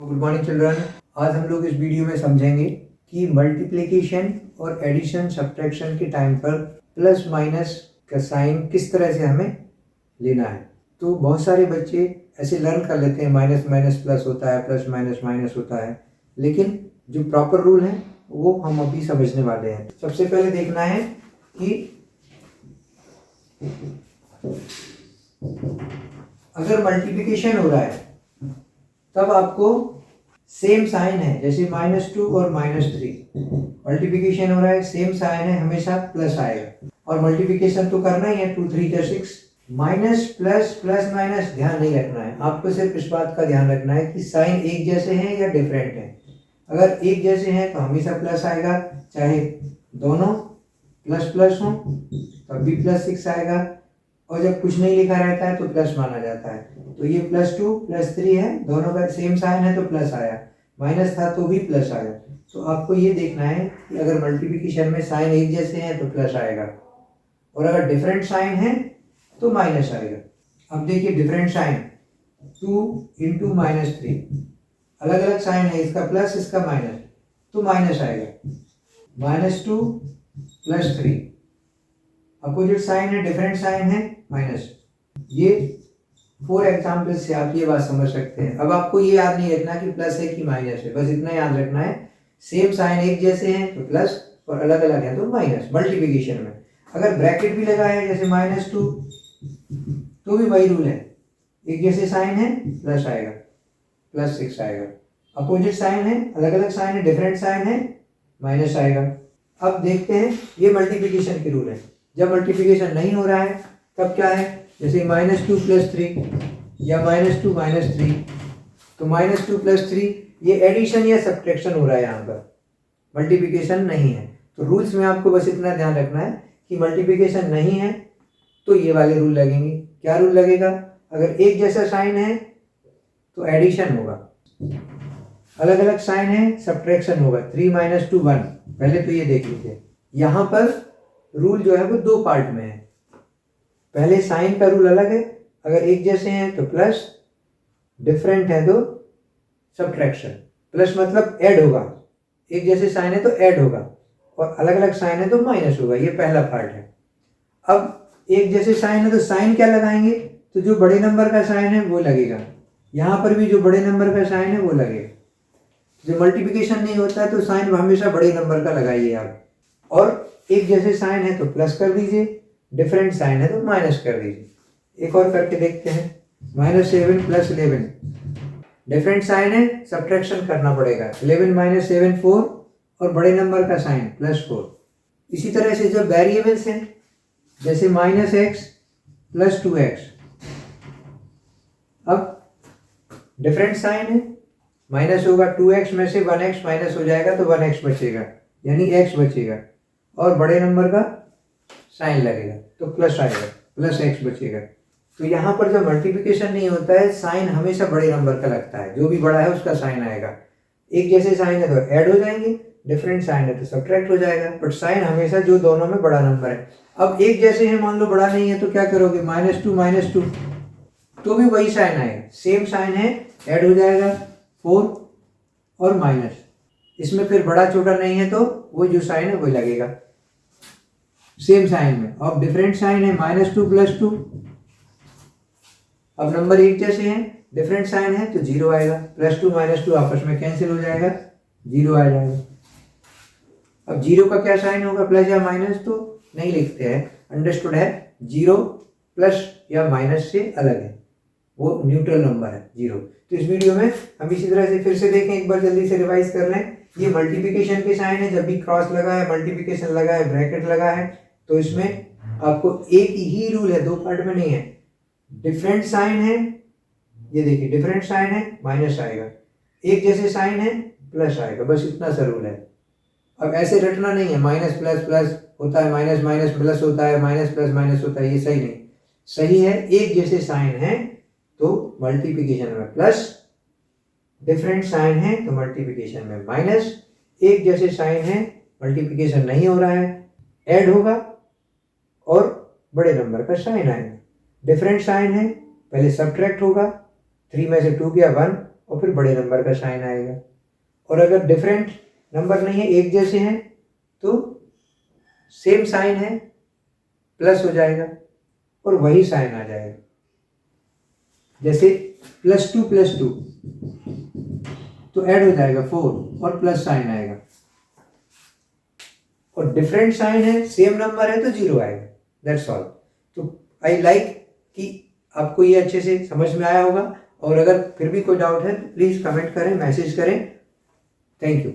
Good morning children. आज हम लोग इस वीडियो में समझेंगे कि मल्टीप्लिकेशन और एडिशन सब्ट्रैक्शन के टाइम पर प्लस माइनस का साइन किस तरह से हमें लेना है। तो बहुत सारे बच्चे ऐसे लर्न कर लेते हैं, माइनस माइनस प्लस होता है, प्लस माइनस माइनस होता है, लेकिन जो प्रॉपर रूल है वो हम अभी समझने वाले हैं। सबसे पहले देखना है कि अगर मल्टीप्लिकेशन हो रहा है तब आपको सेम साइन है, जैसे -2 और -3 मल्टीप्लिकेशन हो रहा है, सेम साइन है, हमेशा प्लस आएगा। और मल्टीप्लिकेशन तो करना ही है, 2 3 जा 6। माइनस प्लस प्लस माइनस ध्यान नहीं रखना है, आपको सिर्फ इस बात का ध्यान रखना है कि साइन एक जैसे हैं या डिफरेंट हैं। अगर एक जैसे हैं तो हमेशा प्लस आएगा, चाहे दोनों प्लस प्लस हो तब भी +6 आएगा, और जब कुछ नहीं लिखा रहता है तो प्लस माना जाता है। तो ये +2 +3 है, दोनों का सेम साइन है तो प्लस आया, माइनस था तो भी प्लस आया। तो आपको ये देखना है कि अगर मल्टीप्लिकेशन में साइन एक जैसे हैं तो प्लस आएगा, और अगर डिफरेंट साइन है तो माइनस आएगा। अब देखिए डिफरेंट साइन 2 × -3, अलग अलग साइन है, इसका प्लस इसका माइनस, तो माइनस आएगा। -2 +3 अपोजिट साइन है, डिफरेंट साइन है, माइनस। ये 4 एग्जाम्पल से आप ये बात समझ सकते हैं। अब आपको ये याद नहीं रखना कि प्लस है कि माइनस है, बस इतना याद रखना है सेम साइन एक जैसे हैं तो प्लस और अलग अलग है तो माइनस। मल्टीप्लिकेशन में अगर ब्रैकेट भी लगा है जैसे -2 तो भी वही रूल है, एक जैसे साइन है प्लस आएगा, +6 आएगा। अपोजिट साइन है, अलग अलग साइन है, डिफरेंट साइन है, माइनस आएगा। अब देखते हैं, ये मल्टीप्लिकेशन के रूल है। जब मल्टीप्लिकेशन नहीं हो रहा है तब क्या है, जैसे -2 + 3 या -2 -3, तो -2 + 3 ये एडिशन या सब्ट्रैक्शन हो रहा है, यहाँ पर मल्टीप्लिकेशन नहीं है। तो रूल्स में आपको बस इतना ध्यान रखना है कि मल्टीप्लिकेशन नहीं है तो ये वाले रूल लगेंगे। क्या रूल लगेगा, अगर एक जैसा साइन है तो एडिशन होगा, अलग अलग साइन है सब्ट्रैक्शन होगा। 3 - 2 1, पहले तो ये देख लीजिए। यहाँ पर रूल जो है वो 2 पार्ट में है। पहले साइन का रूल अलग है, अगर एक जैसे हैं तो प्लस, डिफरेंट है तो सब्ट्रैक्शन। प्लस मतलब ऐड होगा, एक जैसे साइन है तो ऐड होगा, और अलग अलग साइन है तो माइनस होगा। ये पहला पार्ट है। अब एक जैसे साइन है तो साइन क्या लगाएंगे, तो जो बड़े नंबर का साइन है वो लगेगा, यहाँ पर भी जो बड़े नंबर का साइन है वो लगेगा। जो मल्टीप्लिकेशन नहीं होता है तो साइन हमेशा बड़े नंबर का लगाइए आप, और एक जैसे साइन है तो प्लस कर दीजिए, डिफरेंट साइन है तो माइनस कर दीजिए। एक और करके देखते हैं, -7 + 11, डिफरेंट साइन है, सब्ट्रैक्शन करना पड़ेगा। 11 - 7 4, और बड़े नंबर का साइन +4। इसी तरह से जब वेरिएबल्स हैं, जैसे -x + 2x, अब डिफरेंट साइन है, माइनस होगा, 2x में से 1x माइनस हो जाएगा तो 1x बचेगा, यानी x बचेगा, और बड़े नंबर का साइन लगेगा तो प्लस आएगा, +x बचेगा। तो यहाँ पर जब मल्टीप्लिकेशन नहीं होता है, साइन हमेशा बड़े नंबर का लगता है, जो भी बड़ा है उसका साइन आएगा। एक जैसे साइन है तो ऐड हो जाएंगे, डिफरेंट साइन है तो सब्ट्रैक्ट हो जाएगा, बट साइन हमेशा जो दोनों में बड़ा नंबर है। अब एक जैसे हैं, मान लो बड़ा नहीं है तो क्या करोगे, -2 तो भी वही साइन आएगा, सेम साइन है, ऐड हो जाएगा 4 और माइनस। इसमें फिर बड़ा छोटा नहीं है तो वो जो साइन है वही लगेगा सेम साइन में। अब डिफरेंट साइन है, -2 + 2, अब नंबर एक जैसे हैं, डिफरेंट साइन है तो 0 आएगा, +2 - 2 आपस में कैंसिल हो जाएगा, 0 आ जाएगा। अब 0 का क्या साइन होगा, प्लस या माइनस तो नहीं लिखते हैं, अंडरस्टूड है। 0 प्लस या माइनस से अलग है, वो न्यूट्रल नंबर है 0। तो इस वीडियो में हम इसी तरह से फिर से देखें, एक बार जल्दी से रिवाइज कर लें। ये मल्टीप्लिकेशन के साइन है, जब भी क्रॉस लगा है, मल्टीप्लिकेशन लगा है, ब्रैकेट लगा है, तो इसमें आपको एक ही रूल है, 2 पार्ट में नहीं है। डिफरेंट साइन है, ये देखिए डिफरेंट साइन है, माइनस आएगा, एक जैसे साइन है प्लस आएगा, बस इतना सा रूल है। अब ऐसे रटना नहीं है, माइनस प्लस प्लस होता है, माइनस माइनस प्लस होता है, माइनस प्लस माइनस होता है, ये सही नहीं। सही है, एक जैसे साइन है तो मल्टीप्लिकेशन में प्लस, डिफरेंट साइन है तो मल्टीप्लिकेशन में माइनस, एक जैसे साइन है, मल्टीप्लिकेशन नहीं हो रहा है, ऐड होगा और बड़े नंबर का साइन आएगा। डिफरेंट साइन है, पहले सब्ट्रैक्ट होगा, 3 में से 2 गया 1, और फिर बड़े नंबर का साइन आएगा। और अगर डिफरेंट नंबर नहीं है, एक जैसे हैं, तो सेम साइन है, प्लस हो जाएगा और वही साइन आ जाएगा। जैसे +2 तो ऐड हो जाएगा 4 और प्लस साइन आएगा। और डिफरेंट साइन है, सेम नंबर है, तो 0 आएगा। That's all. तो आई लाइक कि आपको ये अच्छे से समझ में आया होगा। और अगर फिर भी कोई डाउट है तो प्लीज़ कमेंट करें, मैसेज करें। Thank you.